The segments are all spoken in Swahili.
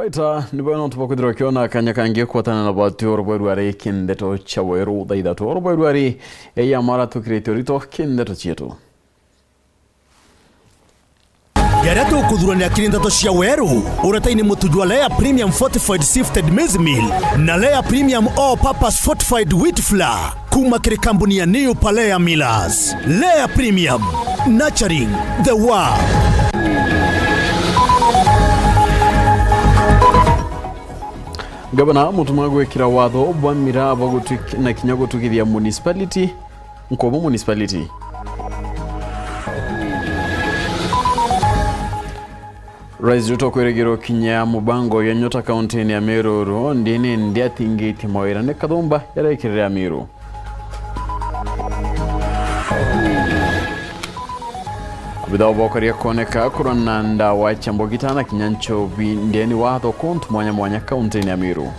Raita nibona tubakwidira kiona kanya kange kwatana na batu orobwerware kindeto chaweru daidatu orobwerware ya mara tu creatorito kindeto chietu Yarato kudhurania kirindato cia weru urataini mutujwa Lea Premium Fortified Sifted Maize Meal na Lea Premium All Purpose Fortified Wheat Flour kuma kiri kampuni ya New Palea Millers. Lea Premium, nurturing the world. Gabana mutumagwe kira watho bwa mira bagutu na kinyago tukiria municipality nkomo municipality Rais Ruto kweregero kinya mubango ya Nyota County ya Meru ndine ndiatingiti mawira ne kadomba yarekirira Meru Abidao bokari koneka kurana ndawa chambogitana kinyancho ndeni watho kontu mwanya county ya Meru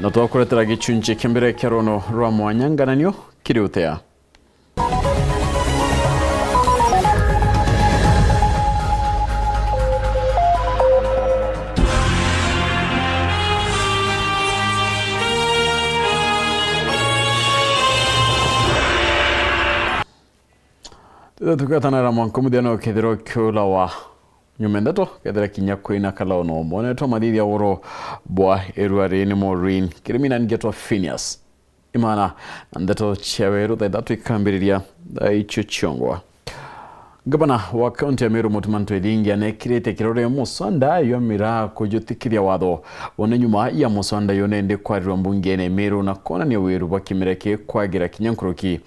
Nato kuretera gichunche kembere kerono rwa mwanya ngananyo kiriutea Tukatana ramon kumudiano kedero kyolawa nyumendato kedera kinyako ina kala ono moneto madidi ya uro bwa eruare ni morin kirimina ngeto Phineas imana andato chaweru daidatu ikambiriria daicho chongwa Gabana wa kaunti ya Meru mutumantu edingi ane kirete kirore musonda yomira kujutikiria watho wone nyuma ya musonda yonende kwa mbungene Meru na kona ni weru bakimireke kwagira kinyankuruki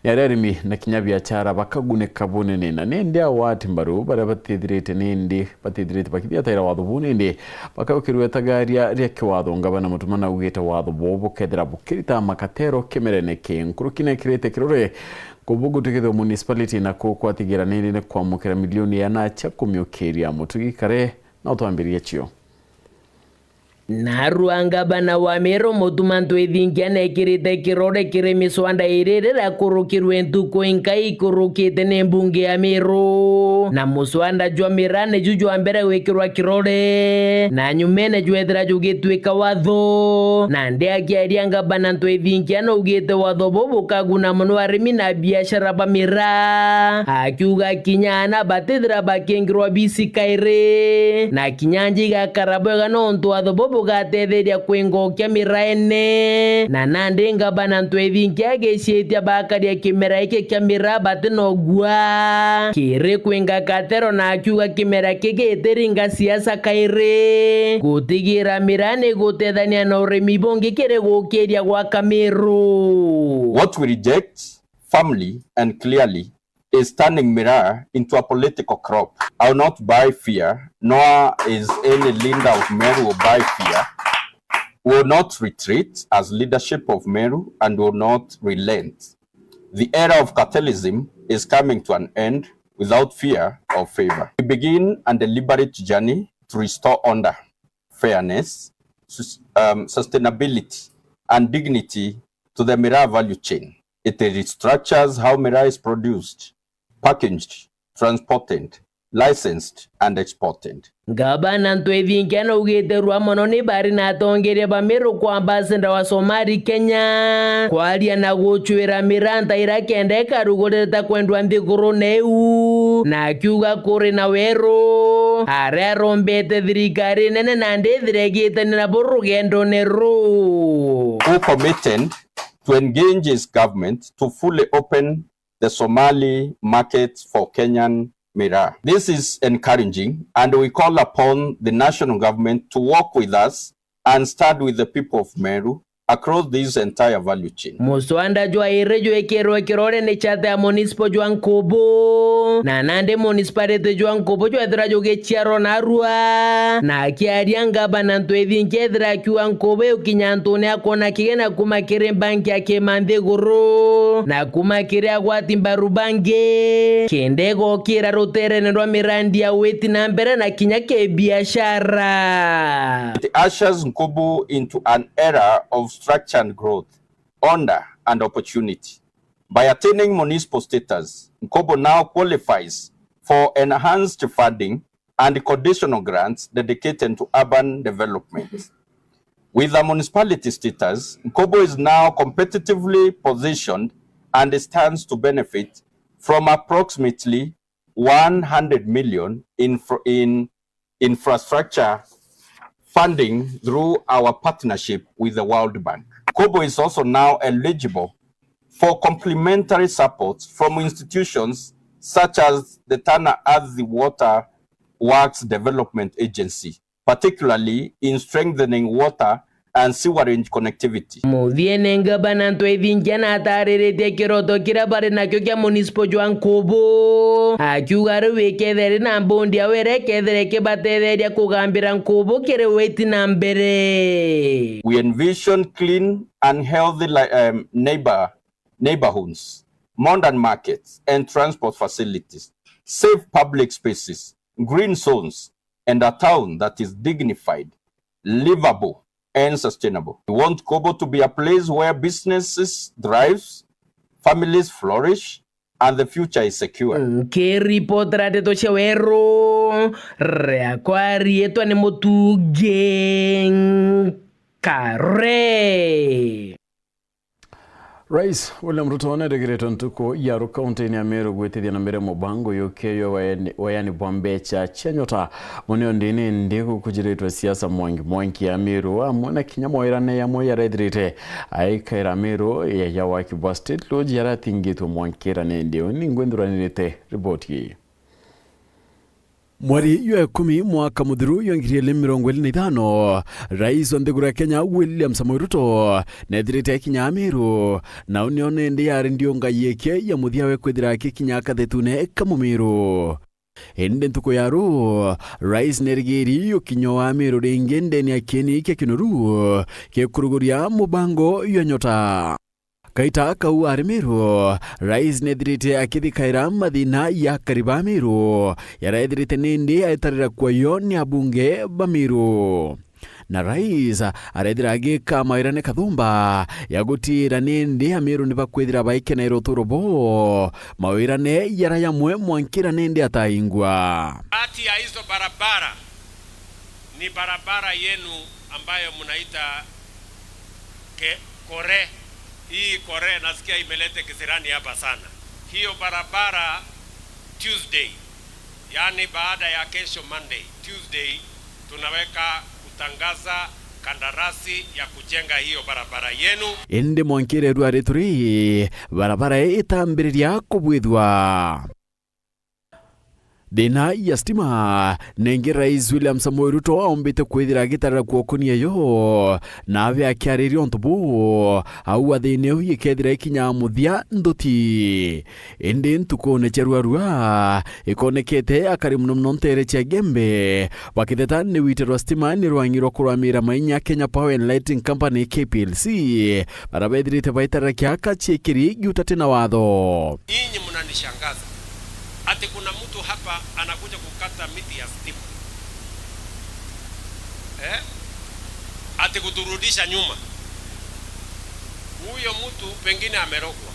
ni ararimi na kinyabiachara bakagune kabune nena nende awati mbaru bara batidrete nende batidrete bakidia taira watho bunende bakawukirweta garia reke watho ngabana mutumana ugeta watho bobo kedra bukirita makatero kemereneke nkurukine kirete kirore Kubugu tukido municipality na kukwatigira nini kwa mukira milioni ya na cha kumyokeria mutugikare na utuambirie chio Naruanga bana wa Meru mutumantu ethingia nekirite kirore kirimiswanda iririra kurukirwe ntuko inkai kurukite ne mbunge ya Meru na muswanda jwa mirane juju ambere wekirwa kirore na nyumene jwethira jugitwika watho na ndiakiarianga bana ntu ethingia no ugite watho bobo kaguna muno arimi na biashara ba mira akiuga kinyana batithira bakengirwa bisikaire na kinyanji gakarabwega no ntu watho bobo gatetheria kwingokia miraene na nandinga bana ntwethingia gecitia bakaria kimera iki kia mira batinogua kire kwinga katero na akiuga kimera kigitiringa siasa kaire gutigira mirane gutethania na urimi bongi kire gukiria gwa Meru. What we reject firmly and clearly is turning Mira into a political crop. I will not buy fear, nor is any leader of Meru will buy fear. We will not retreat as leadership of Meru and will not relent. The era of cartelism is coming to an end without fear or favor. We begin a deliberate journey to restore order, fairness, sustainability, and dignity to the Mira value chain. It restructures how Mira is produced, packaged, transported, licensed, and exported. Gabana ntwethingia no ugite rwa mono ni bari na tongeria ba Meru kwa ambassador wa Somali Kenya kwaria na guchwira miranta ira kende karugureta kwendwa nthiguru neu na akiuga kuri na weru aria rombete thirikari nene na ndithirigite na burugendo neru Who committed to engage his government to fully open the Somali market for Kenyan Mira. This is encouraging, and we call upon the national government to work with us and start with the people of Meru across this entire value chain. Muswanda jwa irejo ekero kirore ne chata ya municipal jwa Nkobo na nande municipality jwa Nkobo jwa ethira jugichiaro na rua na kiarianga bana ntwethingia ethira kiwa Nkobo ukinyantune akona kigena kuma kire banki ya Kemanthiguru na kuma kire agwatimba rubange kendego kira ruterene rwa mirandi ya weti na mbere na kinya ke biashara. It ushers Nkobo into an era of structure and growth, honor and opportunity. By attaining municipal status, Nkobo now qualifies for enhanced funding and conditional grants dedicated to urban development. With the municipality status, Nkobo is now competitively positioned and stands to benefit from approximately 100 million in infrastructure funding through our partnership with the World Bank. Nkobo is also now eligible for complementary support from institutions such as the Tana Athi Water Works Development Agency, particularly in strengthening water and sewerage connectivity. Muviene ngabana ntwethinjana tarĩrĩtie kĩroto kĩrĩa barĩ nakĩo kĩa municipal jwa Nkobo akiuga rĩu ĩkethere na mbondi awere kethere kĩbatetheria kũgambĩra Nkobo kĩrĩ wĩti na mbere. We envision clean and healthy neighborhoods, modern markets and transport facilities, safe public spaces, green zones, and a town that is dignified, livable, and sustainable. We want Nkobo to be a place where businesses thrive, families flourish, and the future is secure. Kĩripotera ndeto cia werũ rĩakwa riĩtwa nĩ Mũtungi Kare. Rais William Ruto oneregeretwo ntuko yaru kaunti-inĩ ya Meru gwĩtithia na mbere mũbango yũkĩyo wayani bwambecha chenyota mũneo ndini ndigu kujiretwa siasa mwangi ya Meru amwe kinya moirane ya yarethirite aikaira Meru ya Wakibwa State Lodge yarathingitwo mwankĩrane ndio ningwenduranirite riboti. Mweri ya 10 mwaka muthiru ya 2025 Rais wa nthiguru ya Kenya William Samoei Ruto nethirite kinya Meru na unione ndi yari ndio ngayeke ya muthiawe kwithira kinya kathetune kamumiru. Ende ntuko yaru Rais nerigeri ukinyo wa Meru ringi ndeni akeni kinuru kuruguria mubango ya nyota. Kaita kau ari Meru, Rais nethirite akithikaira mathina ya kariba Meru yarethirite nindi aitarira kwayo ni abunge ba Meru. Na Rais arethira agika mairane kathumba ya gutira nindi ya Meru nibakwithira baike na irotorobo mawirane yara yamwe mwankira nindi ataingwa. Kati ya hizo barabara ni barabara yenu ambayo mnaita Kore. Hii Kore nasikia imelete kisirani hapa sana. Hiyo barabara Tuesday, yani baada ya kesho Monday, Tuesday tunaweka kutangaza kandarasi ya kujenga hiyo barabara yenu. Ende mwankire ruare turi barabara itambiriria kubwithwa. Dena ya stima nengi Rais William Samoei Ruto aombete kwithira gitarira kuokonia yo na ave akiaririo ntubu au athine yikethira ikinya muthia nduti ende ntuko ne cherwarua ikonekete akari muno ntere cha gembe wakitheta ni witerwa stima ni rwangirwa kuramira mainya Kenya Power and Lighting Company KPLC barabethirite baitara kiaka chekiri giutate na watho. Nyinyi mnanishangaza. Ati kuna mtu hapa anakuja kukata miti ya stima. Ati kuturudisha nyuma. Huyo mtu pengine amerogwa.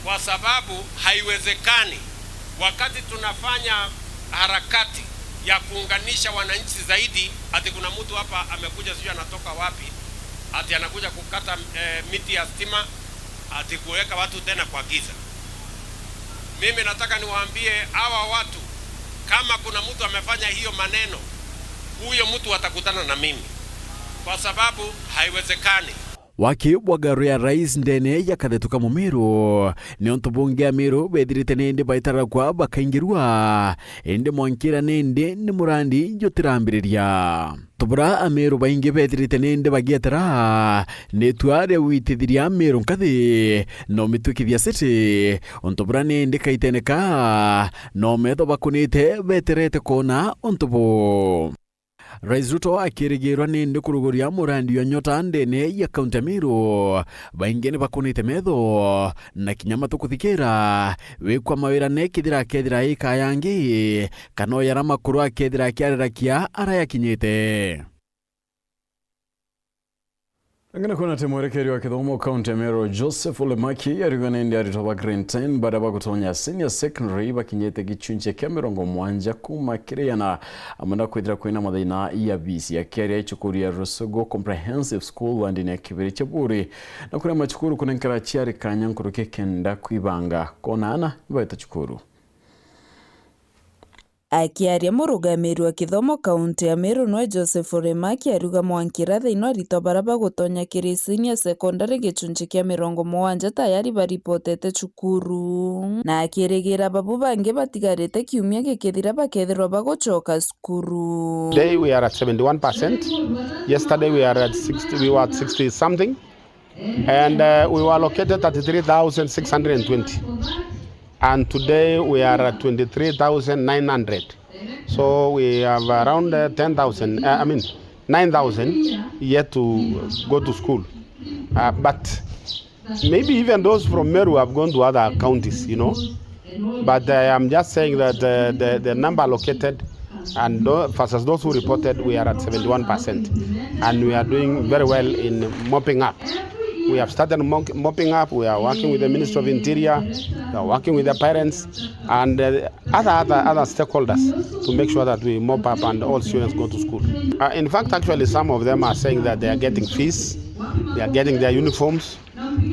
Kwa sababu haiwezekani wakati tunafanya harakati ya kuunganisha wananchi zaidi, ati kuna mtu hapa amekuja sijui anatoka wapi, ati anakuja kukata miti ya stima, ati kuweka watu tena kwa giza. Mimi nataka niwaambie hawa watu, kama kuna mtu amefanya hiyo maneno, huyo mtu atakutana na mimi, kwa sababu haiwezekani. Wakibwagaru ya Rais ndene ya kathetuka Mumiru nionto bunge ya Meru bethirite nindi baitara kwa bakaingirwa ende mwankira nindi ni murandi jotirambiriria tubura Ameru baingi bethirite nindi bagietera netware witithiria Meru nkathi no mitukithia city ontubura nindi kaiteneka no metho bakunite beterete kona ontubu. Rais Ruto akirigirwa nindi kuruguria murandi ya nyota ndene ya kaunti ya Meru baingene bakunite metho na kinyama tukuthikira wikwa mawira nekithira kethira ikayangi kano yara makuru akethira kiarira kia ara yakinyite. Angana kuna temorekeri wa kithomo kaunti ya Meru Joseph Ole Maki yarigana ndi aritoba grade 10 baada ya kutonya senior secondary bakinyete gichunche kya mirongo mwanja kuma kiriyana amanda kwithira kwina mathina ya bisi ya keri ichukuria Rusugo Comprehensive School and ne kibiri chaburi na kuna machukuru kuna nkara chiari kanya nkuruke kenda kwibanga konana ibaita chukuru. Akiaria murugamiri wa kithomo kaunti ya Meru no Joseph Ole Maki aruga mwankira thiino rito baraba gutonya kiri senior secondary gichunchi kia mirongo mwanja tayari baripotete cukuru na akirigira babu bangi batigarite kiumia gikithira bakethirwa bagucoka cukuru. Today we are at 71%. Yesterday we are at 60. We were at 60 something, and we were allocated 33,620. And today we are at 23,900. So we have around 9,000 yet to go to school. But maybe even those from Meru have gone to other counties, you know. But I'm just saying that the number allocated and versus those who reported, we are at 71%. And we are doing very well in mopping up. We have started mopping up. We are working with the Ministry of Interior. We are working with the parents and other stakeholders to make sure that we mop up and all students go to school. In fact, actually, some of them are saying that they are getting fees, they are getting their uniforms,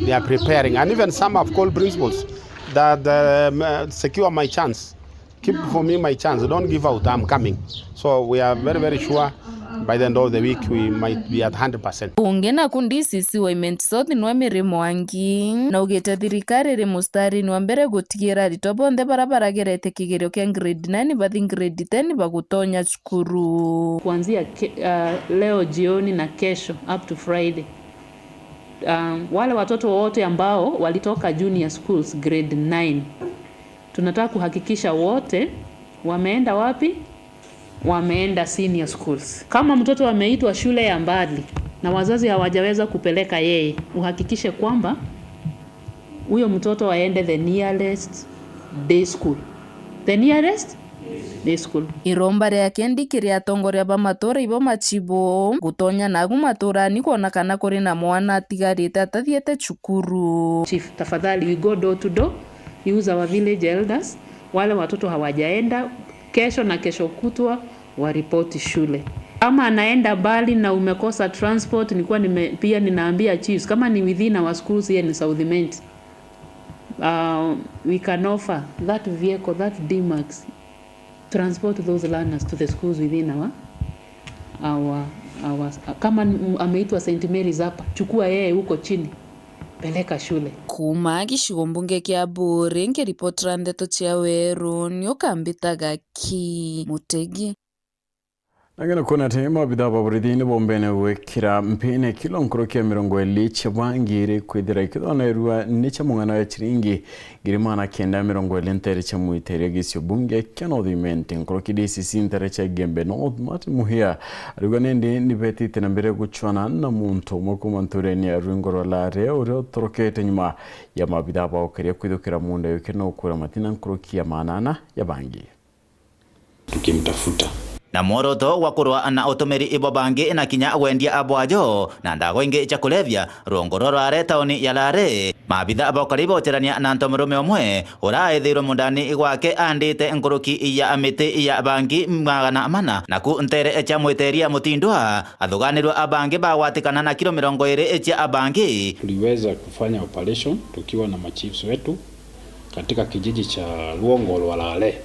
they are preparing, and even some have called principals that secure my chance, keep for me my chance, don't give out, I'm coming. So we are very, very sure by the end of the week we might be at 100%. Bunge na kundi sisi wa imenti sothi nwa mirimo wangi na ugete thirikari ri mustari nwa mbere gutigira ritobonthe barabara gerete kigerio kia grade 9 bathi grade 10 bagutonya cukuru kuanzia leo jioni na kesho up to Friday. Wale watoto wote ambao walitoka junior schools grade 9 tunataka kuhakikisha wote wameenda wapi? Wameenda senior schools. Kama mtoto ameitwa shule ya mbali na wazazi hawajaweza kupeleka yeye, uhakikishe kwamba huyo mtoto aende the nearest day school. The nearest day school. Iromba ria kendi kiria tongoria ba matora ibo machibo gutonya nagu matora ni kuona kana kuri na mwana atigarite atathiete cukuru. Chief, tafadhali we go door to door, use our village elders. Wale watoto hawajaenda kesho na kesho kutwa waripoti shule. Kama anaenda bali na umekosa transport, nilikuwa pia ninaambia chiefs kama ni within our schools here in South Menti, we can offer that vehicle, that D-Max, transport those learners to the schools within our kama ameitwa St. Mary's hapa, chukua yeye huko chini, peleka shule. Kuma gicigo mbunge kia Buri ngiripotera ndeto cia Weru niukambitaga ki Mutegi. Angana kuna tema bidaba buridini bombene wekira mpene kilo nkrokia mirongo eliche bangiri kwithira ikithona irua nicha mungana ya chiringi girimana kenda mirongo elintere cha muitere gisio bunge kano dhimenti nkroki DCC ntere cha Gembe North mati muhia arigwa nende nibeti tena mbere guchwana na muntu mokuma ntureni ya ruingoro la reo ureo torokete nyuma ya mabidaba wakaria kwithukira munda yukena ukura matina nkroki ya manana ya bangi tukimtafuta na moroto wa kurwa na utumiri ibo bangi na kinya wendia abwajo na ndago ingi cha kulevya rongoro rwa tauni ya Lare mabitha abokaribo tirania na ntomurume omwe uraithirwo mundani igwake andite nkuruki ya amiti ya bangi magana mana na ku ntere cha mwiteria mutindwa athuganirwa abangi bawatikana na kilo 20 cha abangi. Tuliweza kufanya operation tukiwa na machiefs wetu katika kijiji cha Luongo lwa Lare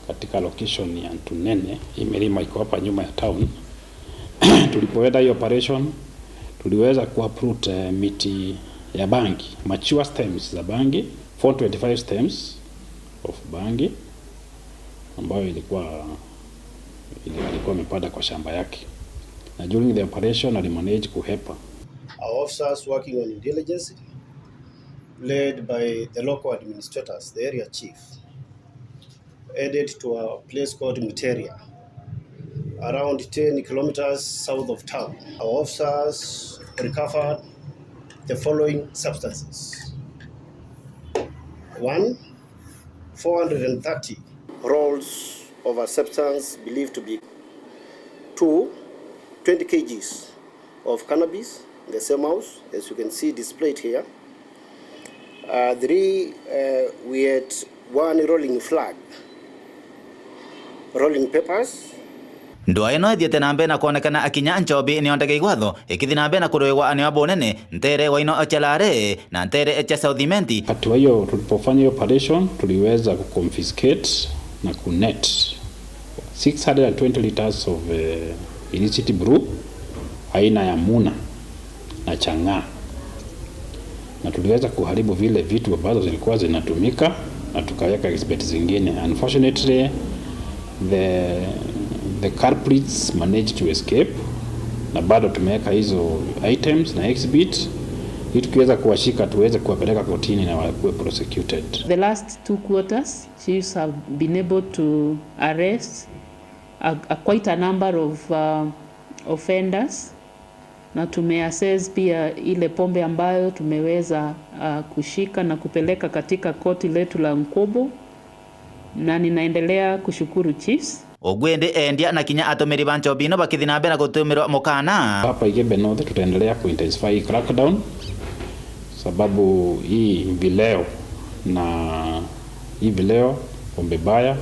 katika location ya Tunene, imelima iko hapa nyuma ya town. Tulipoenda hiyo operation tuliweza kuuproot miti ya bangi, mature stems za bangi, 425 stems of bangi ambayo ilikuwa imepanda kwa shamba yake. Na during the operation alimanage kuhepa. Our officers working on intelligence led by the local administrators, the area chief, headed to a place called Muteria, around 10 kilometers south of town. Our officers recovered the following substances. 1, 430 rolls of a substance believed to be 20 kgs of cannabis, in the same house, as you can see displayed here. 3, we had 1 rolling flag, rolling papers. Ndua ino ithiete na mbere na kuonekana akinya Njobi ni ondege igwatho ikithi na mbere na kuroigwa anio abonene ntere wa ino ochelare na ntere echa Southimenti. Wakati hiyo tulipofanya operation tuliweza kuconfiscate na kunet 620 liters of illicit brew aina ya Muna na Chang'aa, na tuliweza kuharibu vile vitu ambazo zilikuwa zinatumika na tukaweka expert zingine. Unfortunately the culprits managed to escape, na bado tumeweka hizo items na exhibit ili tukiweza kuwashika tuweze kuwapeleka kotini na wakuwe prosecuted. The last 2 quarters, chiefs have been able to arrest quite a number of offenders, na tumeassess pia ile pombe ambayo tumeweza kushika na kupeleka katika koti letu la Nkobo, na ninaendelea kushukuru chiefs. Ogwende endia na kinya atomeri ba Njobi no bakithi na mbere na gutumirwa mukana. Hapa Igebe North tutaendelea kuintensify crackdown, sababu hii vileo pombe baya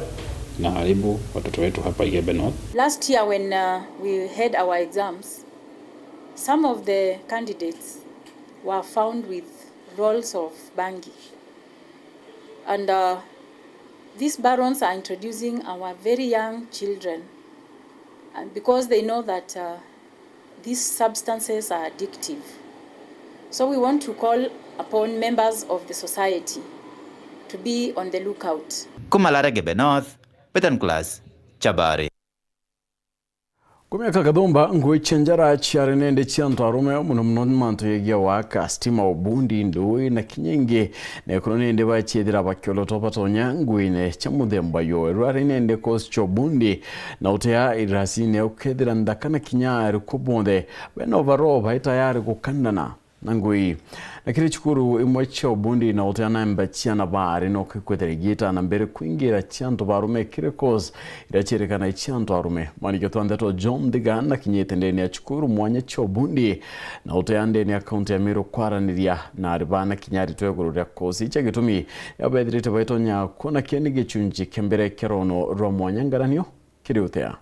na haribu watoto wetu hapa Igebe North. Last year when we had our exams, some of the candidates were found with rolls of bangi, and these barons are introducing our very young children, and because they know that these substances are addictive. So we want to call upon members of the society to be on the lookout. Kumalare Igebe North, Betan Class, Chabari. Kumeka kadhomba ngwechenjara chiare nende chianto arume muno manto yegia waka stima obundi ndui na kinyenge na ekono nende bachedira bakyolo topatonya ngwine chamuthemba yo erware nende kos chobundi na utea irasine ukedira ndakana kinyari kubonde beno baro baitayari kukandana nangui na kile chukuru imwacha obundi na utea namba chiana bari no kwetherigita na mbere kuingira chianto barume kirekos iracherekana chianto arume manike twandeto John Digan na kinyete ndeni ya chukuru mwanya chobundi na utea ndeni ya kaunti ya Meru kwaraniria na aribana kinyari twegururia kosi cha gitumi ya bedrite baitonya kuna kenige chunji kembere kerono ro mwanya ngaranio kiri utea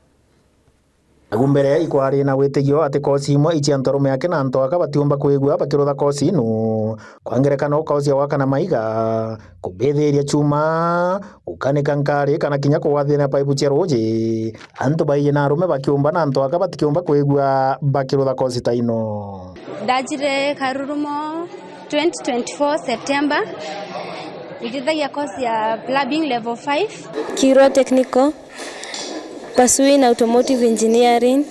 agumbere ikwari na wetegio ate kosi imwe ichiantorume yake na ntoaka batiumba kwigwa bakirutha kosi inu kwangerekano kosi ya waka na maiga kubetheria chuma ukanika nkari kana kinya kuwathina paipu cheroje antu baiye na arume bakiumba na ntoaka batikiumba kwigwa bakirutha kosi taino ndajire Karurumo 2024 September nijithagia kosi ya plumbing level 5 Kiro Technical pursuing automotive engineering.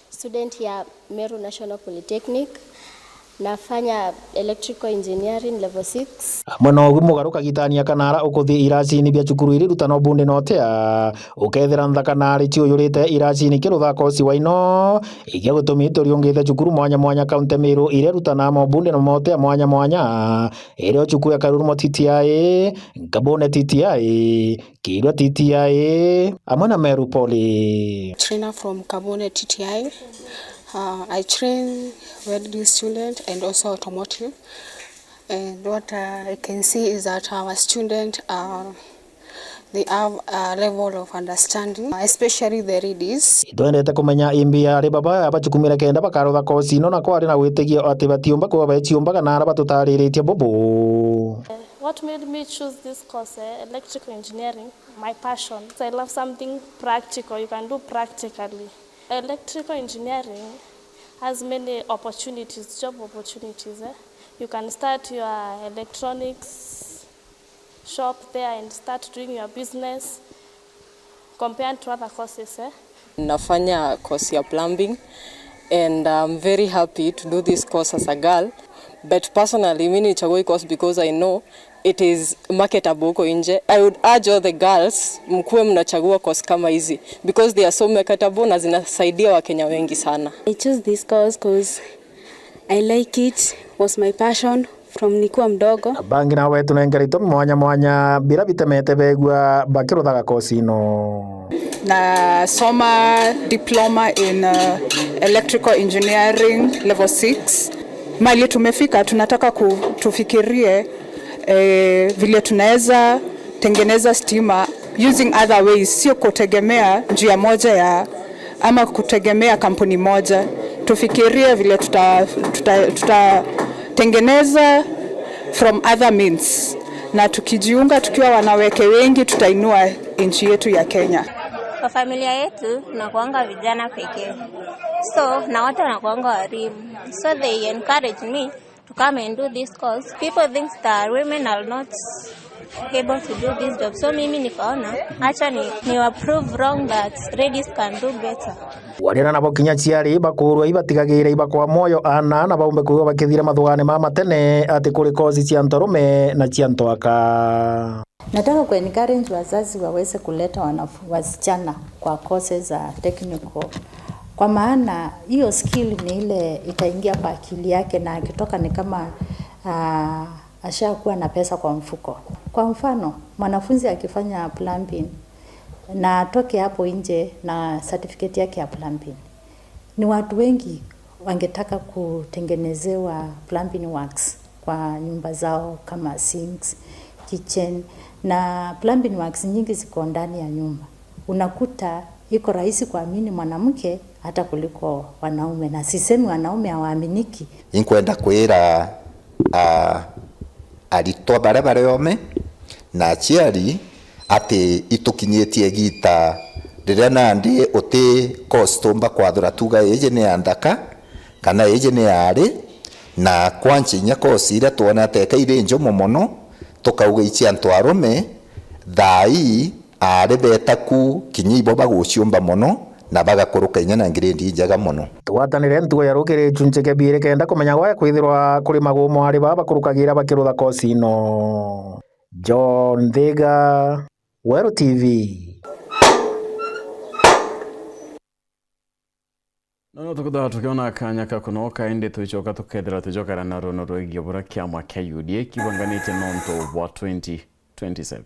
Student ya Meru National Polytechnic. Nafanya electrical engineering level 6. Mwana ogu mugaruka gitania kanara ukuthi iracini bia cukuru iri rutano bunde notea ukethera nthakanari cio yurite iracini kirutha kosi waino igia gutumite riongithe cukuru mwanya mwanya kaunti Meru ire rutana mo bunde no motea mwanya mwanya ire cukuru ya Karurumo TTI Ngabone TTI Kirwa TTI amana Meru Poly. Trainer from Kabone TTI. I train welding student and also automotive, and what I can see is that our students they have a level of understanding, especially the ladies. Twendete kumenya imbia ri baba abachukumira kenda bakarutha kosi no na kwari na witegio ati batiumba kwa bachiumba na ara batutariretie bobo. What made me choose this course, electrical engineering, my passion. I love something practical, you can do practically. Electrical engineering has many opportunities, job opportunities. You can start your electronics shop there and start doing your business compared to other courses. Nafanya course ya plumbing and I'm very happy to do this course as a girl. But personally, mimi nichagua course because I know it is marketable huko nje. I would urge all the girls mkuwe mnachagua course kama hizi because they are so marketable na zinasaidia Wakenya wengi sana. I chose this course because I like it, was my passion from nikuwa mdogo. Bangi na wetu nengerito mwanya mwanya bila bitemete begwa bakirutha kosi no. Na soma diploma in electrical engineering level 6 mali tumefika, tunataka tufikirie vile tunaweza tengeneza stima using other ways, sio kutegemea njia moja ama kutegemea kampuni moja. Tufikirie vile tutatengeneza from other means, na tukijiunga tukiwa wanawake wengi tutainua nchi yetu ya Kenya. Kwa familia yetu tunakuanga vijana pekee, so na watu wanakuanga walimu, so they encourage me to come and do this course. People think that women are not able to do this job, so mimi nikaona acha ni prove wrong that ladies can do better. Warira nabo kinya ciari bakurwa ibatigagira ibakwa moyo ana na baumbe kuwa bakithira mathugane mama tene ati kuri kozi cia ntorume na cia ntwaka. Nataka ku-encourage wazazi waweze kuleta wasichana kwa courses za technical, kwa maana hiyo skill ni ile itaingia kwa akili yake na akitoka ni kama ashakuwa na pesa kwa mfuko. Kwa mfano, mwanafunzi akifanya plumbing na atoke hapo nje na certificate yake ya plumbing, ni watu wengi wangetaka kutengenezewa plumbing works kwa nyumba zao kama sinks, kitchen, na plumbing works nyingi ziko ndani ya nyumba. Unakuta iko rahisi kuamini mwanamke hata kuliko wanaume, na sisemi wanaume hawaaminiki. Inkwenda kwira aritwa bare ome na aciari ati itukinyetie gita riria nandi uti costumba kwathura tuga eje ne andaka kana eje ne ari na kwanchinya kosira tuona teka ire njomo mono tukauga ichi antu arume thai ari betaku kinyibo baguciumba mono na bagakuruka inya na grade njaga muno. Twatanire ntugo ya rukire chunche kebire kenda kumenya gwa kwithirwa kuri magumo ari baba kurukagira bakirutha kosi no. John Thega, Weru TV. No tukutha tukiona kanya kakunoka indi tuichoka tukethira tujokara na rono rwigio bura kiama kia UDA kibanganite nonto wa 2027.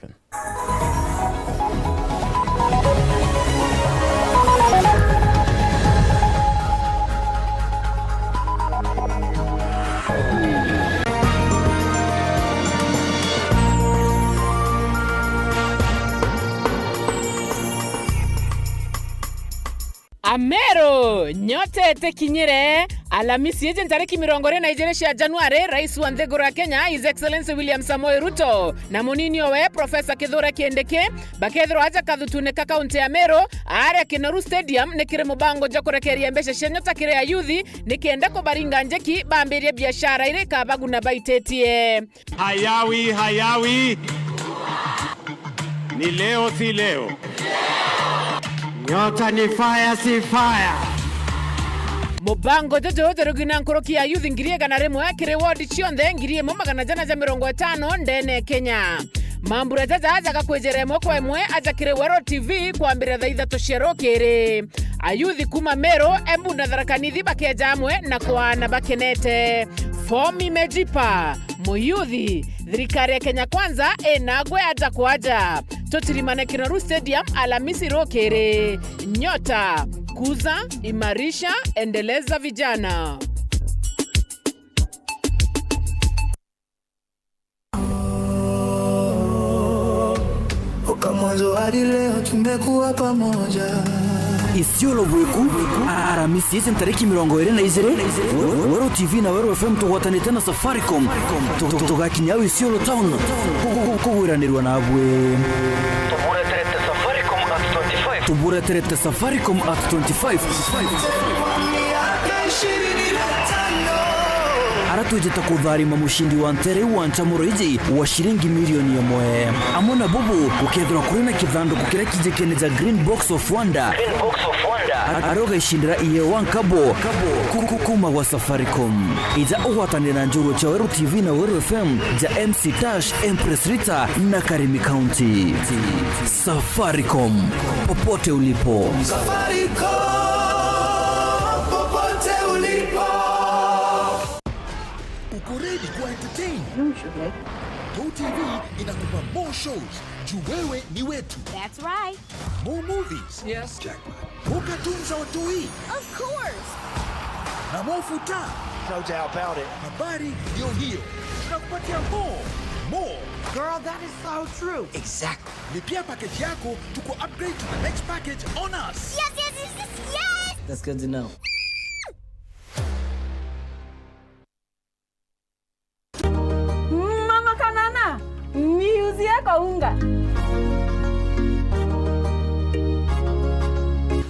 Amero nyote tekinyire Alhamisi yeje tariki 22 cia Januari, rais wa Ntheguru ya Kenya His Excellency William Samoei Ruto na munini owe Professor Kithure Kindiki bakethirwo aja kathutune ka kaunti ya Meru aria Kinoru Stadium nikire mubango ja kurekeria mbesha cia nyota kire ya yuthi nikienda kubaringa njeki bambirie biashara ire kabaguna baitetie. Hayawi ni leo si leo. Nyota ni fire si fire. Mubango jojo terugina nkoroki ya youth ngirie gana remwe kire ward chionde ngirie magana jana ja 50 ndene Kenya. Mambura jaja aja gakwejere moko emwe aja kire Weru TV kwambira thaa 3 cia rokere. Ayuthi kuma Meru embu na tharakanithi bakeja amwe na kwana bakenete. Fomi mejipa muyuthi thirikari ya Kenya Kwanza enagwe aja kwaja. Totirimane Kinoru Stadium Alhamisi rokere. Nyota kuza, imarisha, endeleza vijana. Mwanzo hadi leo tumekuwa pamoja. Isiolo bweku Alhamisi yeje tariki 22 Weru TV na Weru FM tugwatanite na Safaricom tugakinyawe Isiolo town kuguranirwa nabwe. Tubureterete Safaricom at 25. Aratujeta kudharima mushindi wa ntere wa Nchamureji wa shilingi milioni 1. Amona bubu ukethira kurina kithando kukira kijekeneza Green Box of Wonder. Aroga ishindira iye wankabo kukuma wa Safaricom. Iza uwatane na njuru cha Weru TV na Weru FM ja MC Dash, Empress Rita na Karimi County. Safaricom, popote ulipo. Safaricom, popote ulipo. Uko ready kwa entertain? GoTV inakupa more shows. Juu wewe ni wetu. That's right. More movies. Yes. Jackpot. More cartoons za watoi. Of course. Na more futa. no doubt about it. Habari ndio hiyo. Tunakupatia more. Girl, that is so true. Exactly. Lipia package yako tuko upgrade to the next package on us. Yes, yes, yes, yes, yes. That's good to know. Mama Kanana, niuzie kwa unga.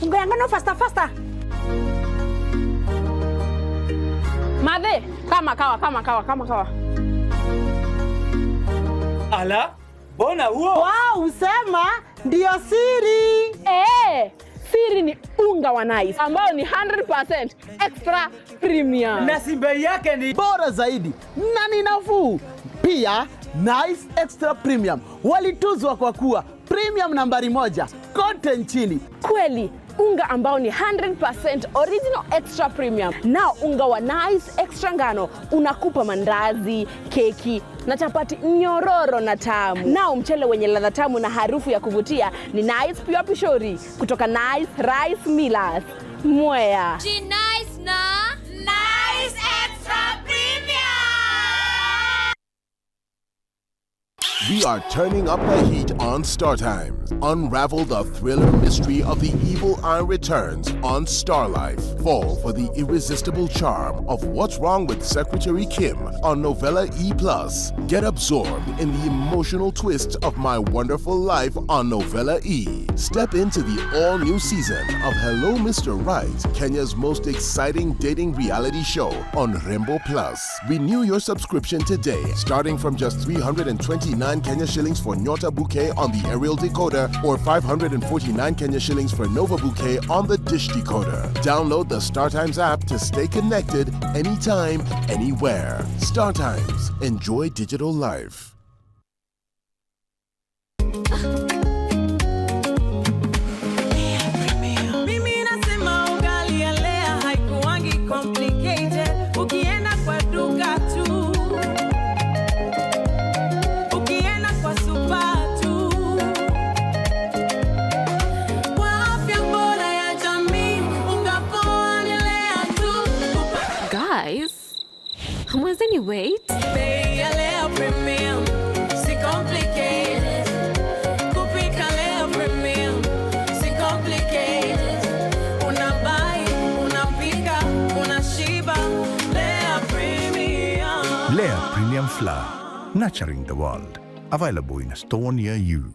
Unga yangu no faster. Madhe, kama kawa. Ala, bona huo? Wow, usema ndio siri. Siri ni unga wa Nice ambao ni 100% extra premium. Na bei yake ni bora zaidi na ni nafuu. Pia Nice Extra Premium walituzwa kwa kuwa premium nambari 1 kote nchini. Kweli, unga ambao ni 100% original extra premium. Na unga wa Nice Extra ngano unakupa mandazi, keki na chapati nyororo na tamu. Na mchele wenye ladha tamu na harufu ya kuvutia ni Nice Pure Pishori kutoka Nice Rice Millers. Mwea. Nice na Nice Extra Premium. We are turning up the heat on Star Times. Unravel the thriller mystery of the evil eye returns on Star Life. Fall for the irresistible charm of What's Wrong with Secretary Kim on Novella E+. Get absorbed in the emotional twist of My Wonderful Life on Novella E. Step into the all-new season of Hello Mr. Right, Kenya's most exciting dating reality show on Rembo Plus. Renew your subscription today, starting from just 329 Kenya shillings for Nyota Bouquet on the aerial decoder or 549 Kenya shillings for Nova Bouquet on the dish decoder. Download the Star Times app to stay connected anytime, anywhere. Star Times. Enjoy digital life. Hamwezeni wait? Bei ya Lea Premium, si complicated. Kupika Lea Premium, si complicated. Unabai, unapika, unashiba. Lea Premium. Lea Premium Flour, nurturing the world. Available in a store near you.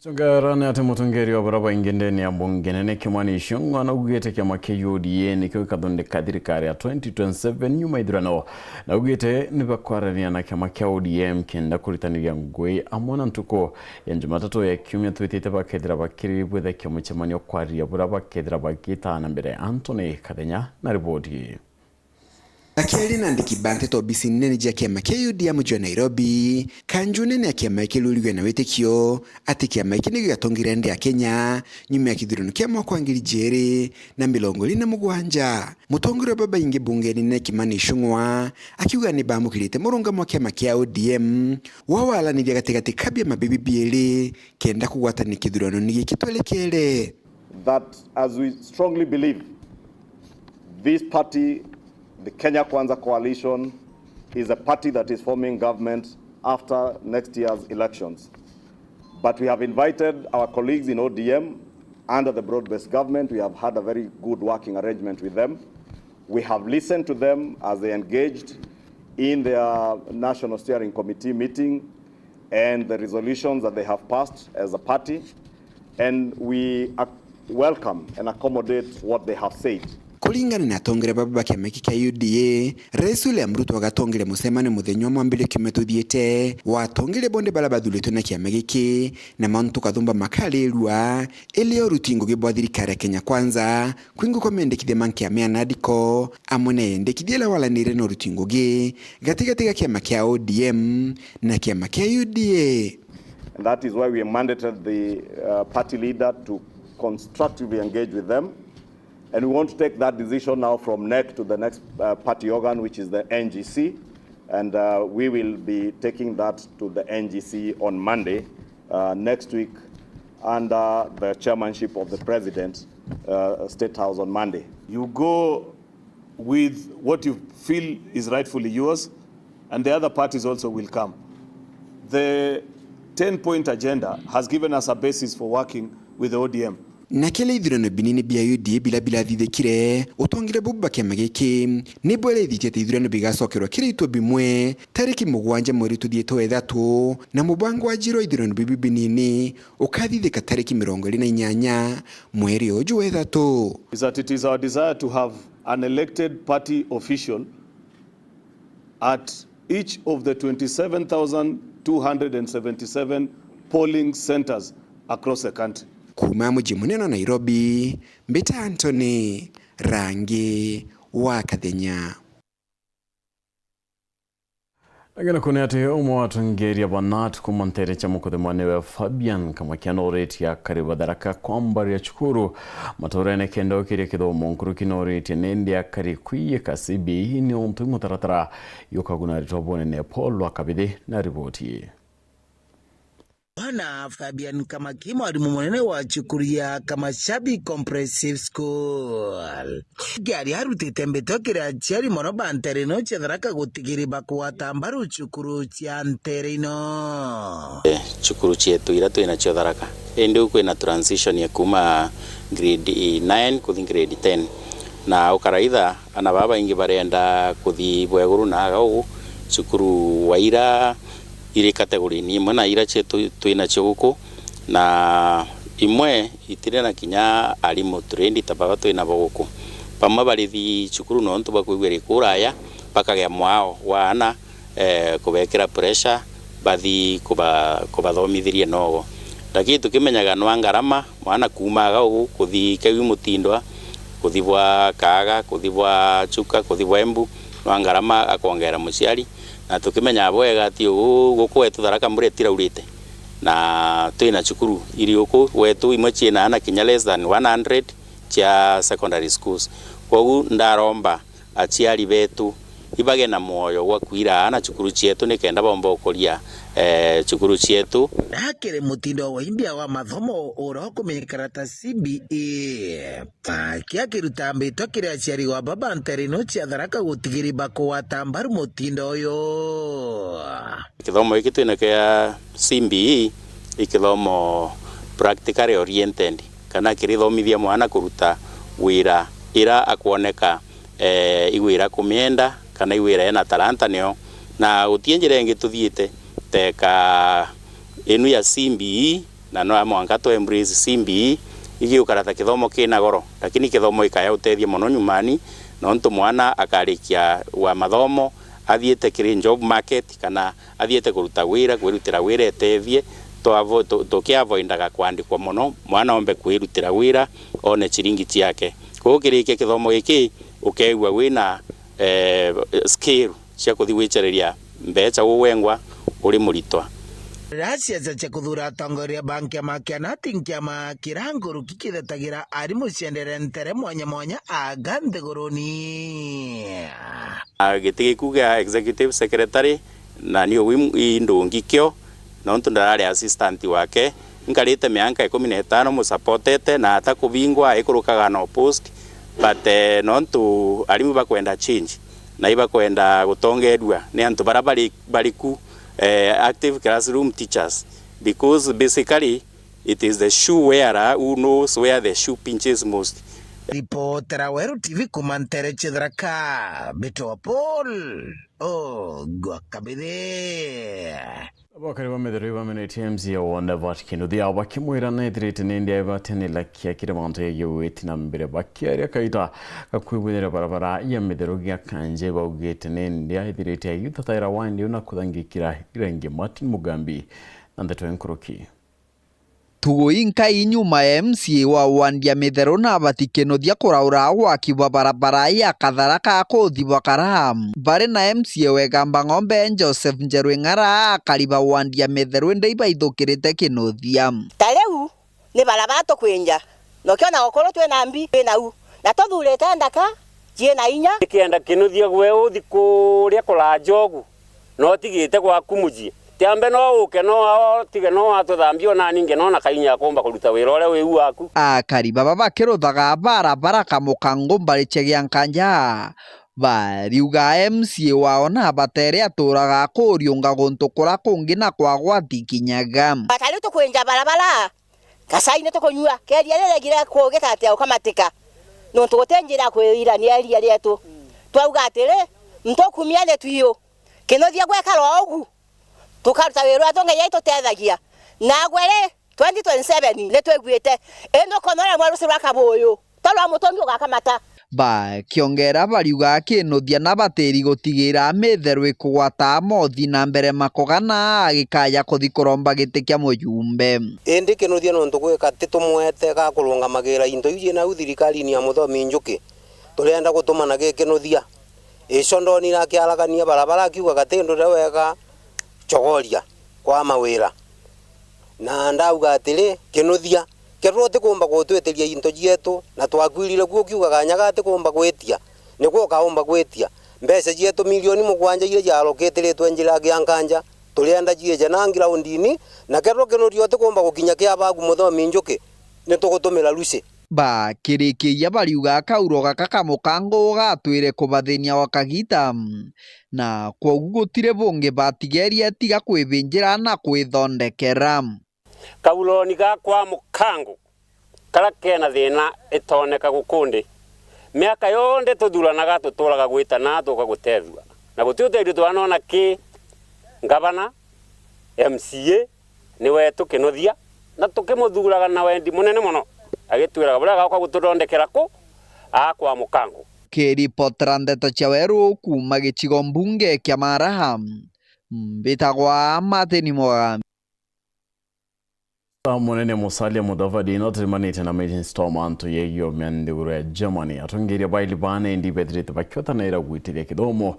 Tugarane ate mutongeri wa baraba ingende ya bungene ne Kimani Ichung'wa na ugete kya UDA ni kyo kadonde kadiri kare ya 2027 nyuma idurano na ugete ni bakwarania na kya ODM kenda kuritaniria ngwe amona ntuko ya Jumatatu ya kiumia twitite bakedira bakiri bwethe kya muchemanio kwaria buraba kedira bakita na mbere Anthony Kadenya na ripoti. Akiari na ndikibante to bisinene ja kiama kia UDA mujwa Nairobi, kanjune na kiama ikiluliwe na wetekio, ati kiama ikinigo ya tongirende ya Kenya, nyume ya kidurunu kia mwako angili jere, na milongoli na mugwanja. Mutongiro baba inge bungeni na Kimani Ichung'wa, akiuga ni bamu kilite murunga mwa kiama kia ODM, wawala ni vyagategate kabia mabibi biele, kenda kuwata ni kidurunu nige kitwele kele. That as we strongly believe, this party, the Kenya Kwanza Coalition, is a party that is forming government after next year's elections. But we have invited our colleagues in ODM under the broad-based government. We have had a very good working arrangement with them. We have listened to them as they engaged in their National Steering Committee meeting and the resolutions that they have passed as a party. And we welcome and accommodate what they have said. Kulingana na tongere baba kiama kia UDA, Rais William Ruto wagatongere musemano muthenyo mwambile kiumetu thiete, watongere bonde balabadhuletu na kiama giki, na mantu kathumba makalelua, eleo rutingo gibwathiri kare Kenya Kwanza, kwingu kwa mendekithia manki ya mea nadiko, amone endekithia la wala nire no rutingo gi, gatiga kiama kia ODM, na kiama kia UDA. And that is why we mandated the party leader to constructively engage with them And we want to take that decision now from NEC to the next party organ, which is the NGC. And we will be taking that to the NGC on Monday next week under the chairmanship of the President, State House on Monday. You go with what you feel is rightfully yours, and the other parties also will come. The 10-point agenda has given us a basis for working with the ODM. Na kele ithurano binini bia UDA bila thithikire utongire bubba kiama giki nibwo ithitete ithurano bigacokerwa kiritwo bimwe tariki 7 mweri tuthietwo ethatu na mubango wa jiro ithurano bibi binini ukathithika tariki 28 mweri uju ethatu. Is that it is our desire to have an elected party official at each of the 27,277 polling centers across the country. Kuma mji munene Nairobi, Mbita Anthony, Rangi wa Kathenya. Agana kune ati umo watu ngeria banat kumantere cha mukode mwanewe Fabian kama kiano reti ya kariba daraka kwambari ya chukuru matorene kendo kiri kido monkuru kino reti nendi ya kari kuye kasibi ni ontu mutaratara yokaguna ritobone ne Paul wakabidi na riboti. Bwana Fabian Kamaki mwalimu munene wa chukuria Kamashabi Comprehensive School. Gari harutite mbetokera chiari mono banterino chedharaka gutigiriba kuwatambaru chukuru chianterino. Chukuru chietu iratu ina chodharaka. Endi uko ina transition ya kuma grade 9 kuthi grade 10. Na ukaraitha anababa ingi barenda kuthi bweguru na agau chukuru waira iri kategori ni imwe na ira chetu tuina chuguku na imwe itire na kinya alimu trendi tababa tuina boguku pamwe barithi chukuru no ntu bakwigwira kuraya bakagya mwao wana kubekera pressure bathi kubathomithirie nogo ndaki tukimenyaga no ngarama mwana kumaga ugu kuthi kewi mutindwa kuthibwa kaga kuthibwa chuka kuthibwa embu no ngarama akongera muciari na tukimenya bwega ati guku wetu tharaka muretira urite na tuina chukuru iri uku wetu imwe china na kinya less than 100 cha secondary schools kogu ndaromba achiari betu ibage na moyo wa kuira ana chukuru chietu nikenda bombo kolia chukuru chietu nakere mutindo wa imbia wa mathomo uroko mekarata CBA pakia kirutambe tokire achiari wa baba nterino chia tharaka gutigiri bako watambar mutindo yo kithomo iki twina kia CBE ikithomo practically oriented kana kirithomithia mwana kuruta wira ira akuoneka igwira kumienda kana igwira ena talanta nio na gutienjire ngi tuthiite teka enu ya CBE na no amwanga to embrace CBE igi ukarata kithomo kina goro lakini kithomo ikaya utethia mono nyumani no ntu mwana akarikia wa mathomo athiete kiri job market kana athiete kuruta wira kwirutira wira etethie to kia avoidaga kwandikwa mono mwana ombe kwirutira wira one chiringi ciake kugirike kithomo giki ukeigwa wina skill cia kuthi wichereria mbecha uwengwa uri muritwa Rasia za kuthura atongoria banki ya makiana tinkia makiranguru kikithetagira arimu ciendere ntere mwanya agande goroni gitigi kuga executive secretary na niyo windungi kyo na ntu ndarari assistant wake nkarite mianka 15 musupportete na atakubingwa ikurukaga no post but no ntu arimu bakwenda change na iba kwenda gutongedwa ni antu bariku active classroom teachers because basically it is the shoe wearer who knows where the shoe pinches most. Reportera Weru TV kumantere chedraka Beto Paul Gwakabide Wakari wa mederiwa mene TMZ ya wanda vatikino dia wakimwira na idirite nendi ya vatene lakia kire manto ya yeweti na mbire bakia ria kaita kakuibunere barabara ya mederogi ya kanje ba ugete nendi ya idirite ya yuta taira wandi una kudangikira irangi Martin Mugambi nandeto enkoroki Tugoinka inyuma ya MCA wa wandia methero na vatikeno dia kuraura waki wa barabara ya Katharaka kuthi Bakaram bare na MCA wegamba ng'ombe Joseph Njerweng'ara kariba wandia methero ndaiba ithukirite kinothia tareu ni bara bato kwenja no kiona gokoro twe nambi na u na tuthurite ndaka ciena inya kienda kinuthia gwe uthi kuria kula njogu no tigite gwaku muji tiambe no uke no tige no atuthambio na ninge no na kainya komba kuruta wira ule wiu waku akari baba bakiruthaga barabara kamukango mbarichegia nkanja bariuga MCA wao na batere aturaga kuriunga guntu kura kungi na kwa gwatikinyaga batari tukwenja barabara kasaine tukunyua keria rere gira kugita atia ukamatika no tugutenjira kwira ni eria rietu twauga atire ntokumiane tuyo kinothia gwekara ogu tukaruta wira atonga yaito tethagia na gwere 2027 ni twegwite eno konora mwaru siraka boyo tolwa mutongi ugakamata ba kiongera bariuga kinuthia na bateri gutigira mitheru ikugwata mothi na mbere makogana agikaya kuthikoromba giti kia mujumbe indi kinuthia no ntugwika titumwete ga kurungamagira into ije na uthirikari ni ya muthomi njuki turenda gutumana gikinuthia icondoni na kiaragania barabara kiuga gatindo wega chogoria kwa mawira na ndauga atiri kinuthia kerote kumba gutweteria into jietu na twakwirire guo kiugaga nyagate kumba gwetia niguo kaumba gwetia mbese jietu milioni 7 ile jaroketiretwe njira giankanja tulienda jieje na groundini na kero kenorio te kumba gukinya kia bagu muthomi njuki nitugutumira ruci ba kirikiria bariuga kauro gaka kamukango gatwire kubathenia wakagita na kwogu gutire bungi batigeria tiga kwibinjira na kwithondekera kauloni ga kwa mukango kala kena thina itoneka gukundi miaka yonde tuthuranaga tuturaga gwita na tukagutethua na gutiuteithio twanona ki ngavana MCA ni wetu kinuthia na tukimuthuraga na wendi munene muno agitwiraga buraga kwa guturondekera ku akwa mukango kiripotera ndeto cia weru kuma gicigo mbunge kia Maraham mbitagwa Martin Mogambi munene Musalia Mudavadi notimanite na meeting storm anto yeyo mendeguru ya Germany atongeria baili bane ndi betrete bakyota na ira gwitiria kidomo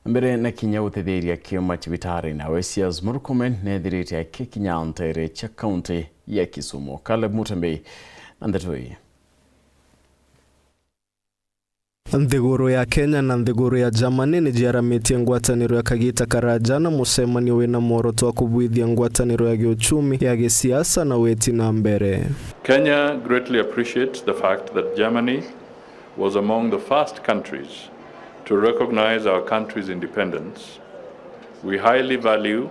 mbere na kinya utetheria kioma chibitari na Wesias Murkomen nethirite ya kikinya antere cha county ya Kisumu Caleb Mutembe andetoi Nthiguru ya Kenya na nthiguru ya Germany ni jiaramitie ngwataniro ya Kagita Karajana mucemanio wina muoroto wa kubwithia ngwataniro ya giuchumi ya gisiasa na weti na mbere. Kenya greatly appreciates the fact that Germany was among the first countries to recognize our country's independence. We highly value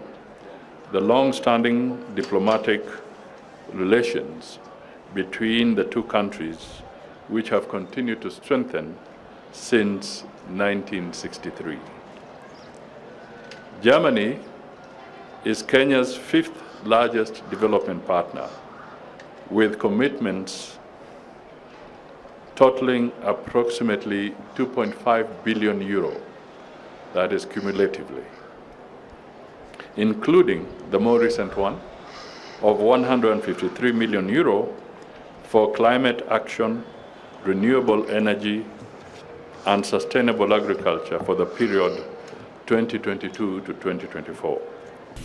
the long-standing diplomatic relations between the two countries, which have continued to strengthen since 1963. Germany is Kenya's 5th largest development partner, with commitments totaling approximately 2.5 billion euro, that is cumulatively, including the more recent one of 153 million euro for climate action, renewable energy, and sustainable agriculture for the period 2022 to 2024.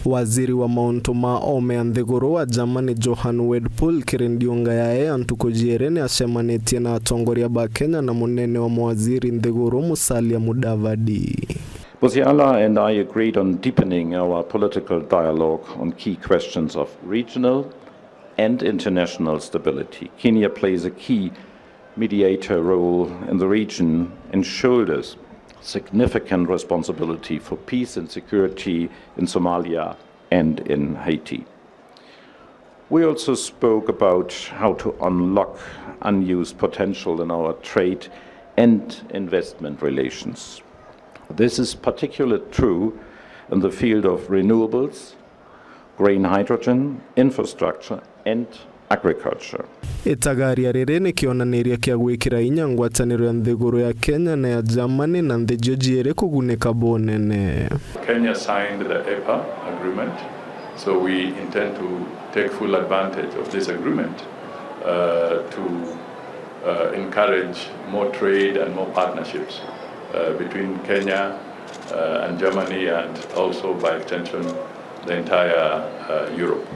Waziri wa mauntu ma ome nthiguru wa Germany Johan Wedpol kirindiunga yae antukujierene asemanĩtie na atongoria ba Kenya na munene wa mawaziri nthiguru Musalia Mudavadi. Musiala and I agreed on deepening our political dialogue on key questions of regional and international stability. Kenya plays a key mediator role in the region and shoulders significant responsibility for peace and security in Somalia and in Haiti. We also spoke about how to unlock unused potential in our trade and investment relations. This is particularly true in the field of renewables, green hydrogen, infrastructure and agriculture. Itagaria riri ni kionaniria kia gwikira inya ngwataniro ya nthiguru ya Kenya na ya Germany na nthijio jiere kuguneka bonene. Kenya signed the EPA agreement, so we intend to take full advantage of this agreement to encourage more trade and more partnerships between Kenya and Germany, and also by extension the entire Europe.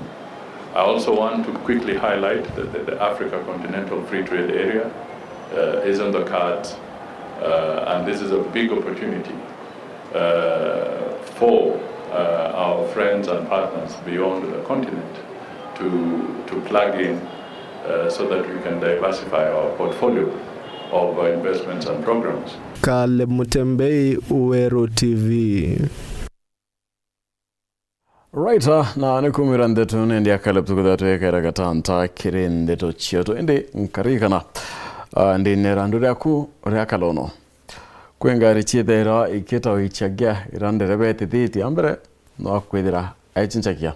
I also want to quickly highlight that the Africa Continental Free Trade Area is on the cards, and this is a big opportunity for our friends and partners beyond the continent to plug in so that we can diversify our portfolio of investments and programs. Caleb Mutembei, Uwero TV. Right, na nikumira ndetu nendi Caleb tukudatu eka gatanta kiri ndetu chioto indi nkarikana ndi nerandu ryaku ryakalono kwengari chiethera iketa oichagia irandere thiti ambere no kwithira aichinchakia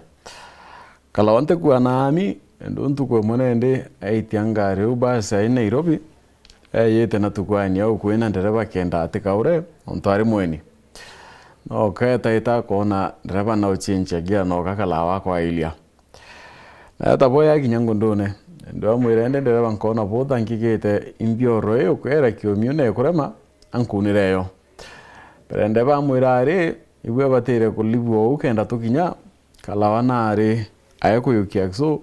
kalawante kwa nami nduntu kwa mwenende aitiangari ubasa ine Nairobi yete na tukwani au kwena ndereba kenda atikaure ontwari mweni no keta ita kona ndereba na uchinchagia no kakalawa kwa ilia na taboya kinyango ndone ndo mwirende ndereba nkona boda nkigete imbioro yo kwera kiomune kurema ankunireyo perende ba mwirare ibwe batire kulibwo ukenda tukinya kalawana ari ayakuyukia so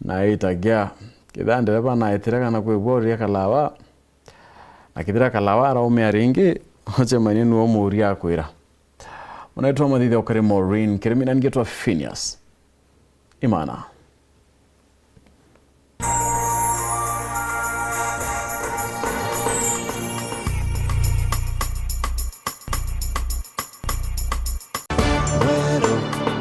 na itagia kidande ba na itiraka na kwibori kalawa na kidira kalawa ra umearingi oche manini wo muri akwira unaitwa madidi okare Maureen kirimi nangetwa Phineas Imana.